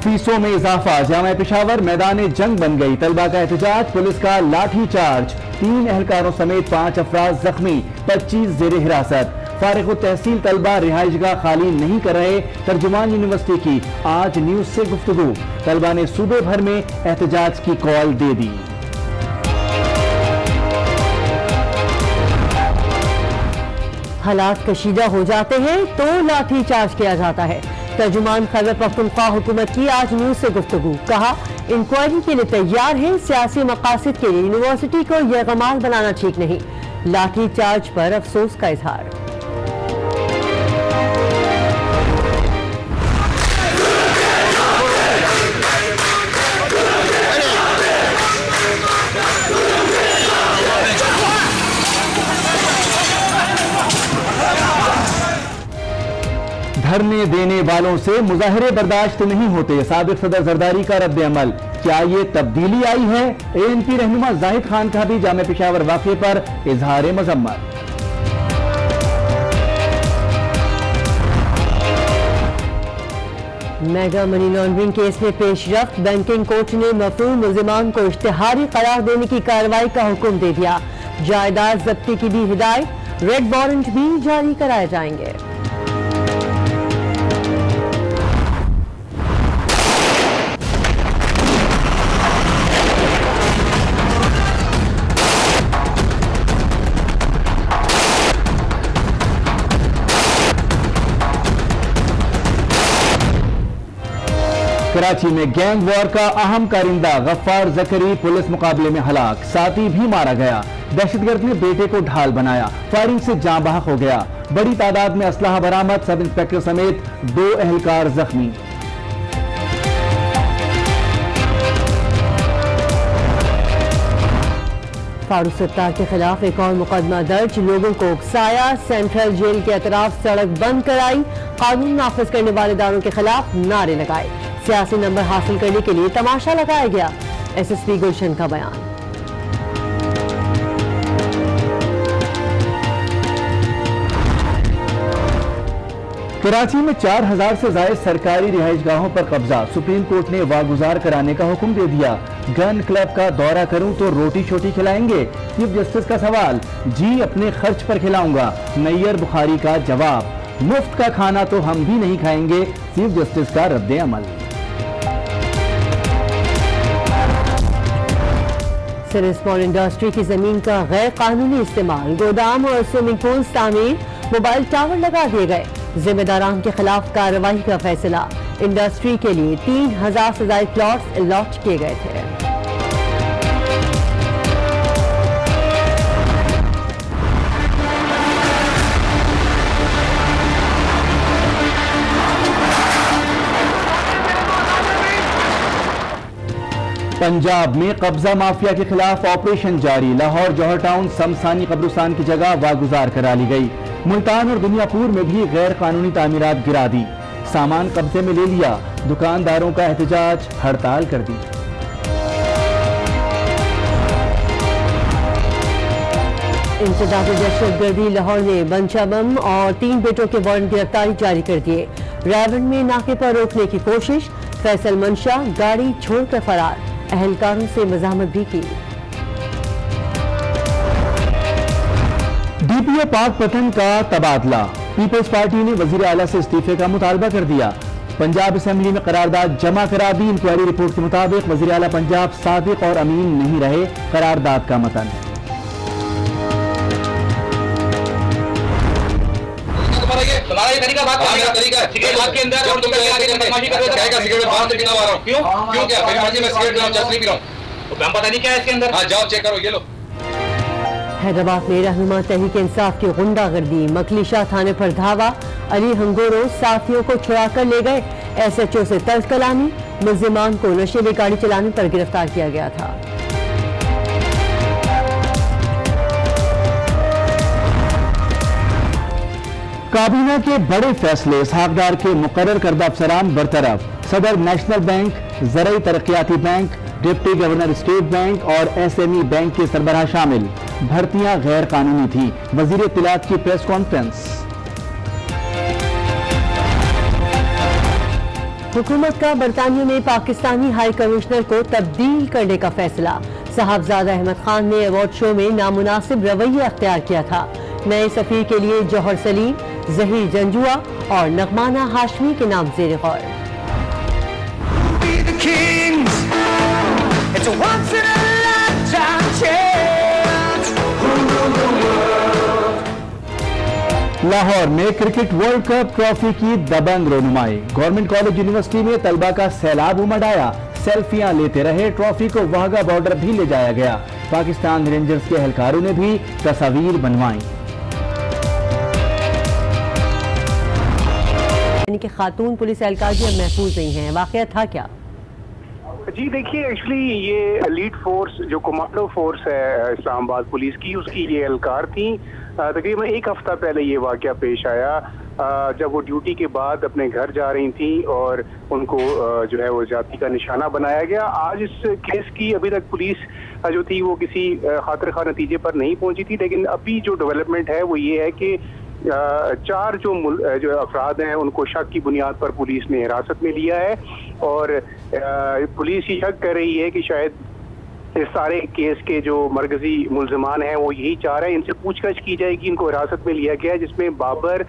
फीसों में इजाफा, जामा पेशावर मैदान जंग बन गई। तलबा का एहतजाज, पुलिस का लाठी चार्ज, 3 एहलकारों समेत 5 अफराद जख्मी, 25 जेर हिरासत। फारिग तहसील तलबा रिहाइशगाह खाली नहीं कर रहे, तर्जुमान यूनिवर्सिटी की आज न्यूज से गुफ्तगू। तलबा ने सूबे भर में एहतजाज की कॉल दे दी। हालात कशीदा हो जाते हैं तो लाठी चार्ज किया जाता है। तर्जुमान खैबर पख्तूनख्वा हुकूमत की आज न्यूज से गुफ्तगू, कहा इंक्वायरी के लिए तैयार है, सियासी मकासद के लिए यूनिवर्सिटी को यरगमाल बनाना ठीक नहीं। लाठी चार्ज पर अफसोस का इजहार। धरने देने वालों से मुजाहरे बर्दाश्त नहीं होते, साबिक सदर जरदारी का रद्द अमल। क्या ये तब्दीली आई है? ANP रहनुमा जाहिद खान का भी जामे पेशावर वाक़े पर इजहार मजम्मत। मेगा मनी लॉन्ड्रिंग केस में पेशरफ्त, बैंकिंग कोर्ट ने मफरूर मुल्जिमान को इश्तिहारी करार देने की कार्रवाई का हुक्म दे दिया। जायदाद जब्ती की भी हिदायत, रेड वारंट भी जारी कराए जाएंगे। कराची में गैंग वॉर का अहम कारिंदा गफ्फार जकरी पुलिस मुकाबले में हलाक, साथी भी मारा गया। दहशतगर्द ने बेटे को ढाल बनाया, फायरिंग से जाँ बहक हो गया। बड़ी तादाद में असलहा बरामद, सब इंस्पेक्टर समेत 2 एहलकार जख्मी। फारूक सत्तार के खिलाफ एक और मुकदमा दर्ज, लोगों को उकसाया, सेंट्रल जेल के अतराफ सड़क बंद कराई, कानून नाफिज करने वाले इदारों के खिलाफ नारे लगाए, सियासी नंबर हासिल करने के लिए तमाशा लगाया गया। SSP गुलशन का बयान। कराची में 4000 से ज्यादा सरकारी रिहाइशगाहों पर कब्जा, सुप्रीम कोर्ट ने वागुजार कराने का हुक्म दे दिया। गन क्लब का दौरा करूं तो रोटी छोटी खिलाएंगे, चीफ जस्टिस का सवाल, जी अपने खर्च पर खिलाऊंगा। नैयर बुखारी का जवाब, मुफ्त का खाना तो हम भी नहीं खाएंगे, चीफ जस्टिस का रद्द अमल। सिरस्पॉन इंडस्ट्री की जमीन का गैर कानूनी इस्तेमाल, गोदाम और स्विमिंग पूल तामीर, मोबाइल टावर लगा दिए गए, जिम्मेदारान के खिलाफ कार्रवाई का फैसला। इंडस्ट्री के लिए 3000 से ज्यादा प्लॉट्स अलॉट किए गए थे। पंजाब में कब्जा माफिया के खिलाफ ऑपरेशन जारी, लाहौर जौहर टाउन शमशानी कब्रिस्तान की जगह वागुजार करा ली गई। मुल्तान और दुनियापुर में भी गैर कानूनी तामीरात गिरा दी, सामान कब्जे में ले लिया, दुकानदारों का एहतजाज, हड़ताल कर दी। इंसदाद दहशतगर्दी, लाहौर ने मंशा बम और 3 बेटों के वारंट गिरफ्तारी जारी कर दिए। रावण में नाके पर रोकने की कोशिश, फैसल मंशा गाड़ी छोड़कर फरार, अहलकारों से मज़ामत भी की। DPO पाक पठन का तबादला, पीपल्स पार्टी ने वजीर आला से इस्तीफे का मुतालबा कर दिया। पंजाब असेंबली में करारदाद जमा करा दी। इंक्वायरी रिपोर्ट के मुताबिक वजीर आला पंजाब सादिक और अमीन नहीं रहे, करारदाद का मतन। तुम्हारा ये तरीका बात करने का तरीका है, सिगरेट हाथ के अंदर और तुम आगे बदमाशी कर रहे हो। क्या है सिगरेट बाहर से पीना आ रहा हूं? क्यों क्या मेरी मर्जी में सिगरेट पी रहा हूं, चस्नी पी रहा हूं, तो हम पता नहीं क्या है इसके अंदर। हां जाओ चेक करो, ये लो। हैदराबाद में रहनुमा तहरीक इंसाफ की गुंडागर्दी, मखलीशाह थाने पर धावा, अली हंगोरो साथियों को छुड़ा कर ले गए। SHO से तर्ज कलामी, मुल्जिमान को नशे में गाड़ी चलाने पर गिरफ्तार किया गया था। काबीना के बड़े फैसले, इसहाकदार के मुकर्रर करदा अफसरान बरतरफ, सदर नेशनल बैंक, ज़राई तरक्याती bank, deputy governor State Bank और SME बैंक के सरबराह शामिल। भर्तियां गैर कानूनी थी, वजीर इत्तलात की प्रेस कॉन्फ्रेंस। हुकूमत का बरतानिया में पाकिस्तानी हाई कमिश्नर को तब्दील करने का फैसला। साहबजादा अहमद खान ने अवार्ड शो में नामुनासिब रवैया अख्तियार किया था। नए सफीर के लिए जौहर सलीम, जहीर जंजुआ और नगमाना हाशमी के नाम ज़ेर गौर। लाहौर में क्रिकेट वर्ल्ड कप ट्रॉफी की दबंग रोनुमाई। गवर्नमेंट कॉलेज यूनिवर्सिटी में तलबा का सैलाब उमड़ आया। सेल्फियां लेते रहे, ट्रॉफी को वाघा बॉर्डर भी ले जाया गया। पाकिस्तान रेंजर्स के एहलकारों ने भी तस्वीर बनवाई। कि खातून पुलिस एहलकार भी अब महफूज नहीं है, वाकया था क्या? जी देखिए, एक्चुअली ये एलीट फोर्स जो कमांडो फोर्स है इस्लामाबाद पुलिस की, उसकी ये एहलकार थी। तकरीबन एक हफ्ता पहले ये वाकया पेश आया जब वो ड्यूटी के बाद अपने घर जा रही थी और उनको जो है वो जाति का निशाना बनाया गया। आज इस केस की अभी तक पुलिस जो थी वो किसी खातिर खा नतीजे पर नहीं पहुंची थी, लेकिन अभी जो डेवलपमेंट है वो ये है कि 4 जो अफराद हैं उनको शक की बुनियाद पर पुलिस ने हिरासत में लिया है और पुलिस ये शक कर रही है कि शायद इस सारे केस के जो मरकजी मुल्ज़िमान हैं वो यही चाह रहे हैं। इनसे पूछताछ की जाएगी। इनको हिरासत में लिया गया है, जिसमें बाबर,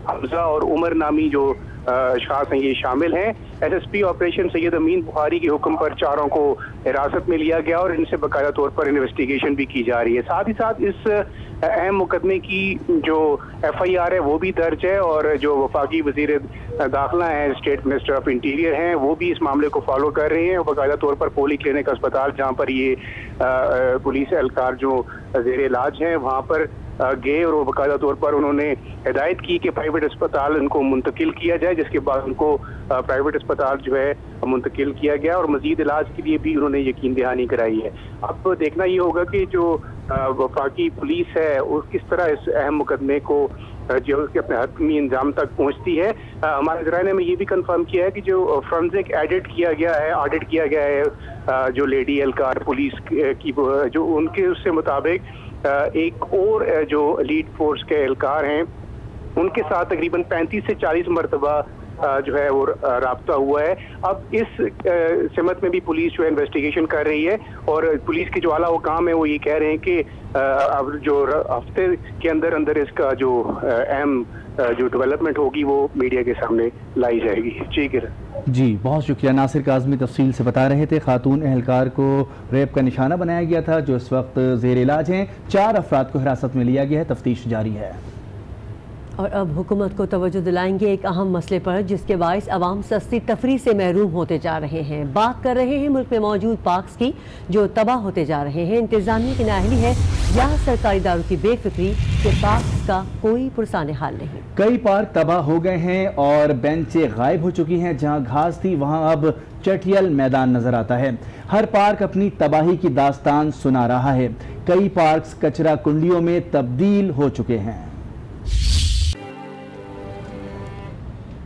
हमजा और उमर नामी जो अशखास हैं ये शामिल हैं। SSP ऑपरेशन सैयद अमीन बुखारी के हुक्म पर चारों को हिरासत में लिया गया और इनसे बाकायदा तौर पर इन्वेस्टिगेशन भी की जा रही है। साथ ही साथ इस अहम मुकदमे की जो FIR है वो भी दर्ज है और जो वफाकी वजीर दाखिला हैं, स्टेट मिनिस्टर ऑफ इंटीरियर हैं, वो भी इस मामले को फॉलो कर रहे हैं। बाकायदा तौर पर पोली क्लिनिक अस्पताल जहाँ पर ये पुलिस एहलकार जो ज़ेर इलाज हैं वहाँ पर गए और बाकायदा तौर पर उन्होंने हिदायत की कि प्राइवेट अस्पताल इनको मुंतकिल किया जाए, जिसके बाद उनको प्राइवेट अस्पताल जो है मुंतकिल किया गया और मजीद इलाज के लिए भी उन्होंने यकीन दहानी कराई है। अब देखना ये होगा कि जो वफाकी पुलिस है वो किस तरह इस अहम मुकदमे को जो उसके अपने हतमी इंजाम तक पहुंचती है। हमारे ज़राए में ये भी कंफर्म किया है कि जो फोरेंसिक ऑडिट किया गया है जो लेडी एहलकार पुलिस की जो उनके उससे मुताबिक एक और जो एलीट फोर्स के एहलकार हैं उनके साथ तकरीबन 35 से 40 मरतबा जो है वो राब्ता हुआ है। अब इस सिमत में भी पुलिस जो है इन्वेस्टिगेशन कर रही है और पुलिस के जो आला हुकाम है वो ये कह रहे हैं कि अब जो हफ्ते के अंदर इसका जो अहम जो डेवलपमेंट होगी वो मीडिया के सामने लाई जाएगी। ठीक है जी, बहुत शुक्रिया। नासिर काज़मी तफसील से बता रहे थे। खातून एहलकार को रेप का निशाना बनाया गया था जो इस वक्त ज़ेर इलाज हैं। 4 अफराद को हिरासत में लिया गया है, तफ्तीश जारी है। और अब हुकूमत को तवज्जो दिलाएंगे एक अहम मसले पर जिसके बाइस अवाम सस्ती तफरी से महरूम होते जा रहे हैं। बात कर रहे हैं मुल्क में मौजूद पार्क्स की जो तबाह होते जा रहे हैं। इंतजामिया की नाअहली है या सरकारी दारू की बेफिक्री के पार्क्स का कोई पुरसाने हाल नहीं। कई पार्क तबाह हो गए हैं और बेंचें गायब हो चुकी हैं। जहां घास थी वहां अब चटियल मैदान नजर आता है। हर पार्क अपनी तबाही की दास्तान सुना रहा है। कई पार्क्स कचरा कुंडियों में तब्दील हो चुके हैं।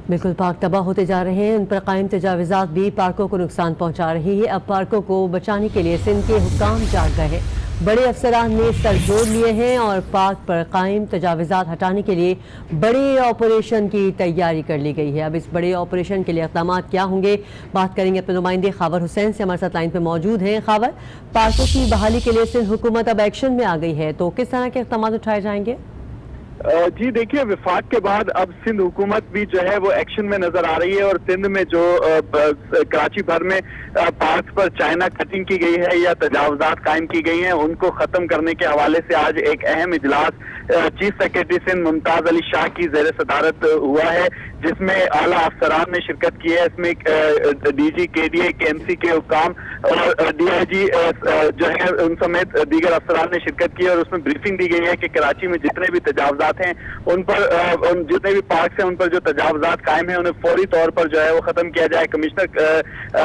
बिल्कुल, पार्क तबाह होते जा रहे हैं। उन पर कायम तजावीज़ात भी पार्कों को नुकसान पहुंचा रही है। अब पार्कों को बचाने के लिए सिंध के हुक्काम जाग गए हैं। बड़े अफसरान ने सर जोड़ लिए हैं और पार्क पर कायम तजावीज़ात हटाने के लिए बड़े ऑपरेशन की तैयारी कर ली गई है। अब इस बड़े ऑपरेशन के लिए इक़दाम क्या होंगे, बात करेंगे अपने नुमाइंदे खावर हुसैन से, हमारे साथ लाइन पर मौजूद हैं। खावर, पार्कों की बहाली के लिए सिंध हुकूमत अब एक्शन में आ गई है, तो किस तरह के इक़दाम उठाए जाएंगे? जी देखिए, विफाक के बाद अब सिंध हुकूमत भी जो है वो एक्शन में नजर आ रही है और सिंध में जो कराची भर में पार्क पर चाइना कटिंग की गई है या तजावजात कायम की गई हैं उनको खत्म करने के हवाले से आज एक अहम इजलास चीफ सेक्रेटरी सिंध मुमताज अली शाह की ज़ेर सदारत हुआ है, जिसमें आला अफसरान ने शिरकत की है। इसमें DG KDA KMC के हुक्काम और DIG जो है उन समेत दीगर अफसरान ने शिरकत की और उसमें ब्रीफिंग दी गई है कि कराची में जितने भी तजावजात हैं उन पर जितने भी पार्क हैं उन पर जो तजावजात कायम है उन्हें फौरी तौर पर जो है वो खत्म किया जाए। कमिश्नर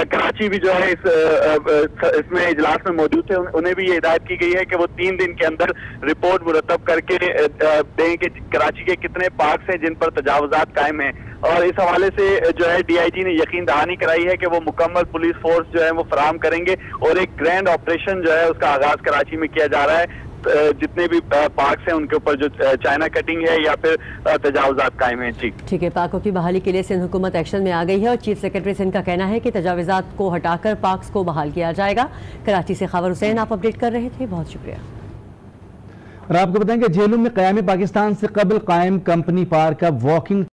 कराची भी जो है इसमें इजलास में मौजूद थे, उन्हें भी ये हिदायत की गई है कि वो 3 दिन के अंदर रिपोर्ट मुरतब करके दें कि कराची के कितने पार्क हैं जिन पर तजावजात कायम हैं। और इस हवाले से जो है DIG ने यकीन दहानी कराई है कि वो मुकम्मल पुलिस फोर्स जो है वो फराहम करेंगे और एक ग्रैंड ऑपरेशन जो है उसका आगाज कराची में किया जा रहा है। जितने भी पार्क्स हैं उनके ऊपर जो चाइना कटिंग है या फिर तजावुजात कायम हैं। जी ठीक है, पार्कों की बहाली के लिए सिंध हुकूमत एक्शन में आ गई है और चीफ सेक्रेटरी सिंध का कहना है कि तजावुजात को हटाकर पार्क्स को बहाल किया जाएगा। कराची से खबर हुसैन आप अपडेट कर रहे थे, बहुत शुक्रिया। और आपको बताएं कि जेलों में क़याम पाकिस्तान से कबल कायम कंपनी पार्क अब वॉकिंग